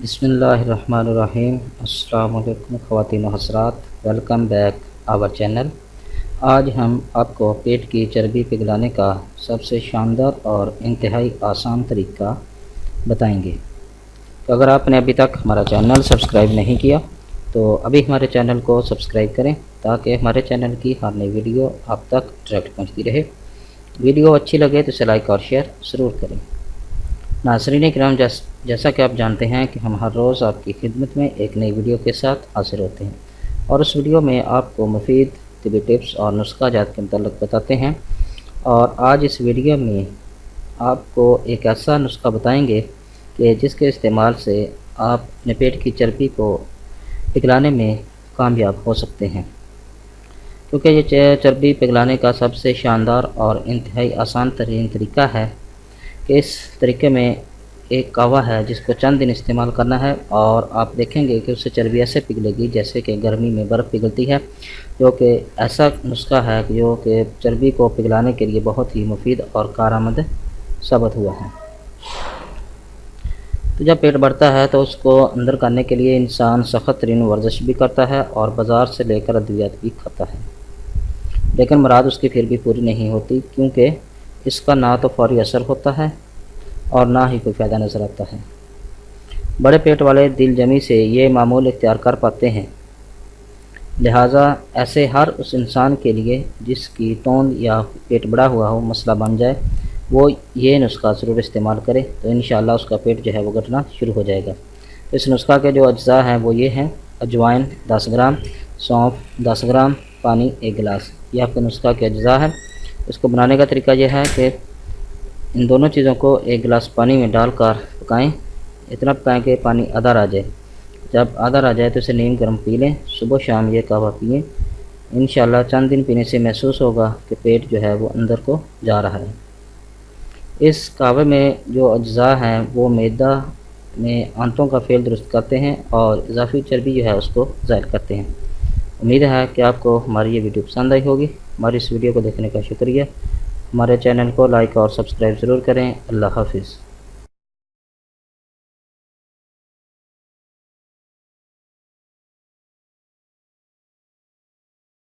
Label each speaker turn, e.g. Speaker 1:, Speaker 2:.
Speaker 1: بسم اللہ الرحمن الرحیم۔ السلام علیکم خواتین و حضرات، ویلکم بیک آور چینل۔ آج ہم آپ کو پیٹ کی چربی پگھلانے کا سب سے شاندار اور انتہائی آسان طریقہ بتائیں گے۔ تو اگر آپ نے ابھی تک ہمارا چینل سبسکرائب نہیں کیا تو ابھی ہمارے چینل کو سبسکرائب کریں تاکہ ہمارے چینل کی ہر نئی ویڈیو آپ تک ڈائریکٹ پہنچتی رہے۔ ویڈیو اچھی لگے تو اسے لائک اور شیئر ضرور کریں۔ ناظرین کرام، جیسا کہ آپ جانتے ہیں کہ ہم ہر روز آپ کی خدمت میں ایک نئی ویڈیو کے ساتھ حاضر ہوتے ہیں اور اس ویڈیو میں آپ کو مفید طبی ٹپس اور نسخہ جات کے متعلق بتاتے ہیں، اور آج اس ویڈیو میں آپ کو ایک ایسا نسخہ بتائیں گے کہ جس کے استعمال سے آپ اپنے پیٹ کی چربی کو پگھلانے میں کامیاب ہو سکتے ہیں، کیونکہ یہ چربی پگھلانے کا سب سے شاندار اور انتہائی آسان ترین طریقہ ہے کہ اس طریقے میں ایک کہوا ہے جس کو چند دن استعمال کرنا ہے اور آپ دیکھیں گے کہ اس سے چربی ایسے پگھلے گی جیسے کہ گرمی میں برف پگھلتی ہے، جو کہ ایسا نسخہ ہے جو کہ چربی کو پگھلانے کے لیے بہت ہی مفید اور کارآمد ثابت ہوا ہے۔ تو جب پیٹ بڑھتا ہے تو اس کو اندر کرنے کے لیے انسان سخت ترین ورزش بھی کرتا ہے اور بازار سے لے کر ادویات بھی کھاتا ہے، لیکن مراد اس کی پھر بھی پوری نہیں ہوتی، کیونکہ اس کا نہ تو فوری اثر ہوتا ہے اور نہ ہی کوئی فائدہ نظر آتا ہے۔ بڑے پیٹ والے دل جمی سے یہ معمول اختیار کر پاتے ہیں، لہٰذا ایسے ہر اس انسان کے لیے جس کی توند یا پیٹ بڑا ہوا ہو مسئلہ بن جائے، وہ یہ نسخہ ضرور استعمال کرے تو انشاءاللہ اس کا پیٹ جو ہے وہ گھٹنا شروع ہو جائے گا۔ اس نسخہ کے جو اجزاء ہیں وہ یہ ہیں: اجوائن 10 گرام، سونف 10 گرام، پانی 1 گلاس۔ یہ آپ کے نسخہ کے اجزاء ہیں۔ اس کو بنانے کا طریقہ یہ ہے کہ ان دونوں چیزوں کو 1 گلاس پانی میں ڈال کر پکائیں، اتنا پکائیں کہ پانی آدھا آ جائے۔ جب آدھا آ جائے تو اسے نیم گرم پی لیں، صبح شام یہ قہوہ پئیں۔ انشاءاللہ چند دن پینے سے محسوس ہوگا کہ پیٹ جو ہے وہ اندر کو جا رہا ہے۔ اس قہوے میں جو اجزاء ہیں وہ معدہ میں آنتوں کا فعل درست کرتے ہیں اور اضافی چربی جو ہے اس کو ظاہر کرتے ہیں۔ امید ہے کہ آپ کو ہماری یہ ویڈیو پسند آئی ہوگی۔ ہماری اس ویڈیو کو دیکھنے کا شکریہ۔ ہمارے چینل کو لائک اور سبسکرائب ضرور کریں۔ اللہ حافظ۔